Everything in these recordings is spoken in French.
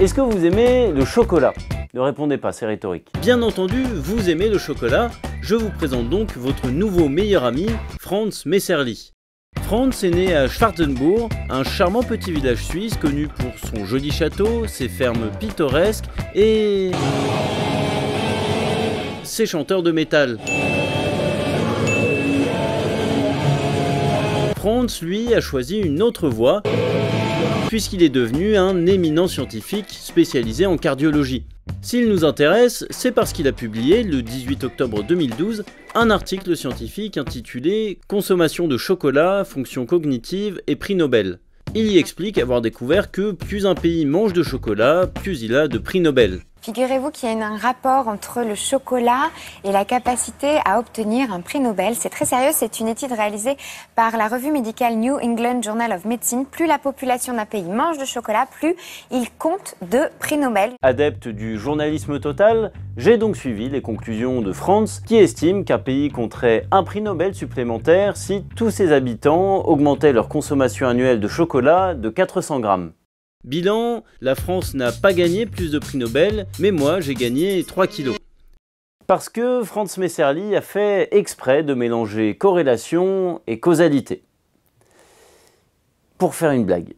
Est-ce que vous aimez le chocolat? Ne répondez pas, c'est rhétorique. Bien entendu, vous aimez le chocolat. Je vous présente donc votre nouveau meilleur ami, Franz Messerli. Franz est né à Schwarzenburg, un charmant petit village suisse connu pour son joli château, ses fermes pittoresques et ses chanteurs de métal. Franz, lui, a choisi une autre voie, puisqu'il est devenu un éminent scientifique spécialisé en cardiologie. S'il nous intéresse, c'est parce qu'il a publié, le 18 octobre 2012, un article scientifique intitulé « Consommation de chocolat, fonctions cognitives et prix Nobel ». Il y explique avoir découvert que plus un pays mange de chocolat, plus il a de prix Nobel. Figurez-vous qu'il y a un rapport entre le chocolat et la capacité à obtenir un prix Nobel. C'est très sérieux, c'est une étude réalisée par la revue médicale New England Journal of Medicine. Plus la population d'un pays mange de chocolat, plus il compte de prix Nobel. Adepte du journalisme total, j'ai donc suivi les conclusions de Franz, qui estime qu'un pays compterait un prix Nobel supplémentaire si tous ses habitants augmentaient leur consommation annuelle de chocolat de 400 grammes. Bilan, la France n'a pas gagné plus de prix Nobel, mais moi j'ai gagné 3 kilos. Parce que Franz Messerli a fait exprès de mélanger corrélation et causalité. Pour faire une blague.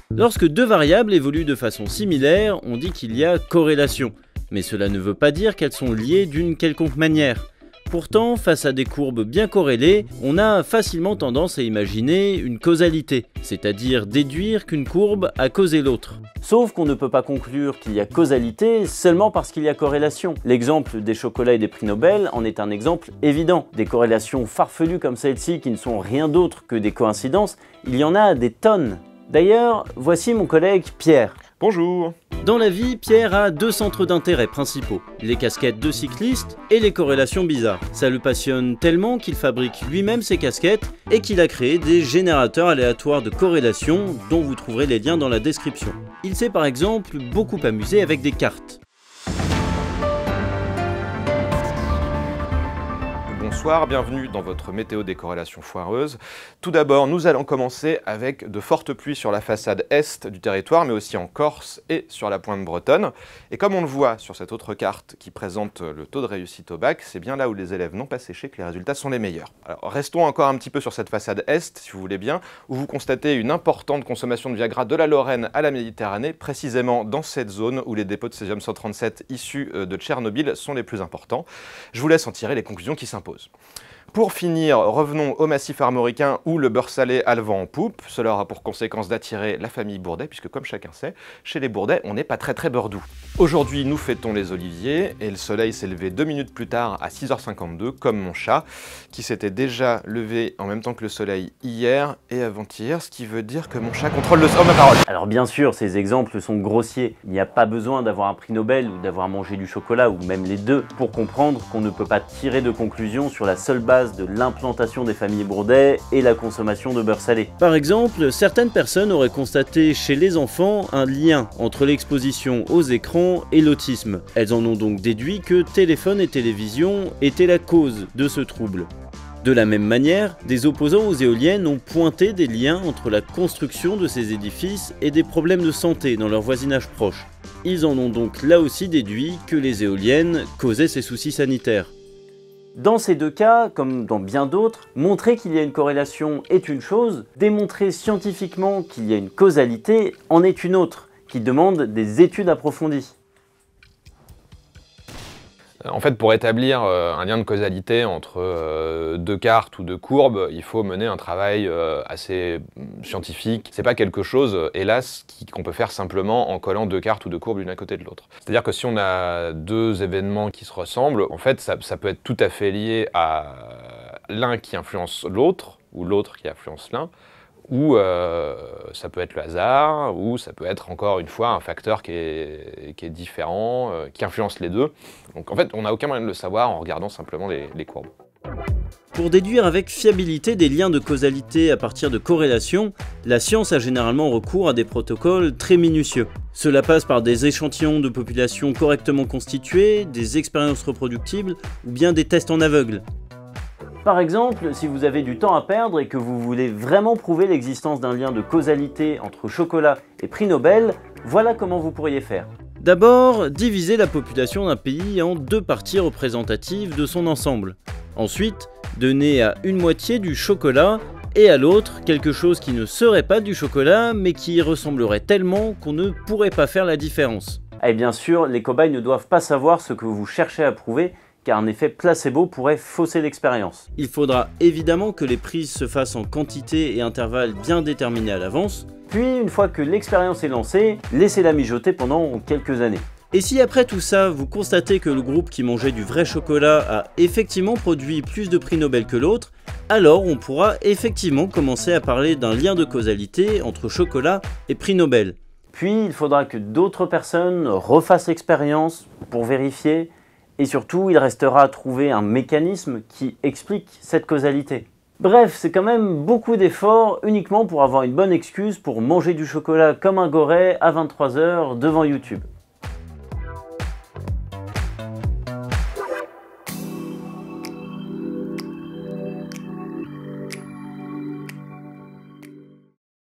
Lorsque deux variables évoluent de façon similaire, on dit qu'il y a corrélation. Mais cela ne veut pas dire qu'elles sont liées d'une quelconque manière. Pourtant, face à des courbes bien corrélées, on a facilement tendance à imaginer une causalité, c'est-à-dire déduire qu'une courbe a causé l'autre. Sauf qu'on ne peut pas conclure qu'il y a causalité seulement parce qu'il y a corrélation. L'exemple des chocolats et des prix Nobel en est un exemple évident. Des corrélations farfelues comme celle-ci qui ne sont rien d'autre que des coïncidences, il y en a des tonnes. D'ailleurs, voici mon collègue Pierre. Bonjour. Dans la vie, Pierre a deux centres d'intérêt principaux, les casquettes de cycliste et les corrélations bizarres. Ça le passionne tellement qu'il fabrique lui-même ses casquettes et qu'il a créé des générateurs aléatoires de corrélations dont vous trouverez les liens dans la description. Il s'est par exemple beaucoup amusé avec des cartes. Bonsoir, bienvenue dans votre météo des corrélations foireuses. Tout d'abord, nous allons commencer avec de fortes pluies sur la façade est du territoire, mais aussi en Corse et sur la pointe bretonne. Et comme on le voit sur cette autre carte qui présente le taux de réussite au bac, c'est bien là où les élèves n'ont pas séché que les résultats sont les meilleurs. Alors, restons encore un petit peu sur cette façade est, si vous voulez bien, où vous constatez une importante consommation de Viagra de la Lorraine à la Méditerranée, précisément dans cette zone où les dépôts de césium-137 issus de Tchernobyl sont les plus importants. Je vous laisse en tirer les conclusions qui s'imposent. Pour finir, revenons au massif armoricain où le beurre salé a le vent en poupe. Cela aura pour conséquence d'attirer la famille Bourdet, puisque comme chacun sait, chez les Bourdais, on n'est pas très beurre doux. Aujourd'hui, nous fêtons les oliviers, et le soleil s'est levé 2 minutes plus tard à 6h52, comme mon chat, qui s'était déjà levé en même temps que le soleil hier et avant-hier, ce qui veut dire que mon chat contrôle le... Oh, ma parole. Alors bien sûr, ces exemples sont grossiers. Il n'y a pas besoin d'avoir un prix Nobel ou d'avoir mangé du chocolat, ou même les deux, pour comprendre qu'on ne peut pas tirer de conclusion sur la seule base de l'implantation des familles Bourdet et la consommation de beurre salé. Par exemple, certaines personnes auraient constaté chez les enfants un lien entre l'exposition aux écrans et l'autisme. Elles en ont donc déduit que téléphone et télévision étaient la cause de ce trouble. De la même manière, des opposants aux éoliennes ont pointé des liens entre la construction de ces édifices et des problèmes de santé dans leur voisinage proche. Ils en ont donc là aussi déduit que les éoliennes causaient ces soucis sanitaires. Dans ces deux cas, comme dans bien d'autres, montrer qu'il y a une corrélation est une chose, démontrer scientifiquement qu'il y a une causalité en est une autre, qui demande des études approfondies. En fait, pour établir un lien de causalité entre deux cartes ou deux courbes, il faut mener un travail assez scientifique. C'est pas quelque chose, hélas, qu'on peut faire simplement en collant deux cartes ou deux courbes l'une à côté de l'autre. C'est-à-dire que si on a deux événements qui se ressemblent, en fait, ça peut être tout à fait lié à l'un qui influence l'autre, ou l'autre qui influence l'un, ou ça peut être le hasard, ou ça peut être encore une fois un facteur qui est différent, qui influence les deux. Donc en fait, on n'a aucun moyen de le savoir en regardant simplement les courbes. Pour déduire avec fiabilité des liens de causalité à partir de corrélations, la science a généralement recours à des protocoles très minutieux. Cela passe par des échantillons de population correctement constitués, des expériences reproductibles ou bien des tests en aveugle. Par exemple, si vous avez du temps à perdre et que vous voulez vraiment prouver l'existence d'un lien de causalité entre chocolat et prix Nobel, voilà comment vous pourriez faire. D'abord, diviser la population d'un pays en 2 parties représentatives de son ensemble. Ensuite, donner à une moitié du chocolat et à l'autre quelque chose qui ne serait pas du chocolat mais qui y ressemblerait tellement qu'on ne pourrait pas faire la différence. Et bien sûr, les cobayes ne doivent pas savoir ce que vous cherchez à prouver, car un effet placebo pourrait fausser l'expérience. Il faudra évidemment que les prises se fassent en quantité et intervalles bien déterminés à l'avance. Puis, une fois que l'expérience est lancée, laissez-la mijoter pendant quelques années. Et si après tout ça, vous constatez que le groupe qui mangeait du vrai chocolat a effectivement produit plus de prix Nobel que l'autre, alors on pourra effectivement commencer à parler d'un lien de causalité entre chocolat et prix Nobel. Puis, il faudra que d'autres personnes refassent l'expérience pour vérifier, et surtout, il restera à trouver un mécanisme qui explique cette causalité. Bref, c'est quand même beaucoup d'efforts uniquement pour avoir une bonne excuse pour manger du chocolat comme un goret à 23 h devant YouTube.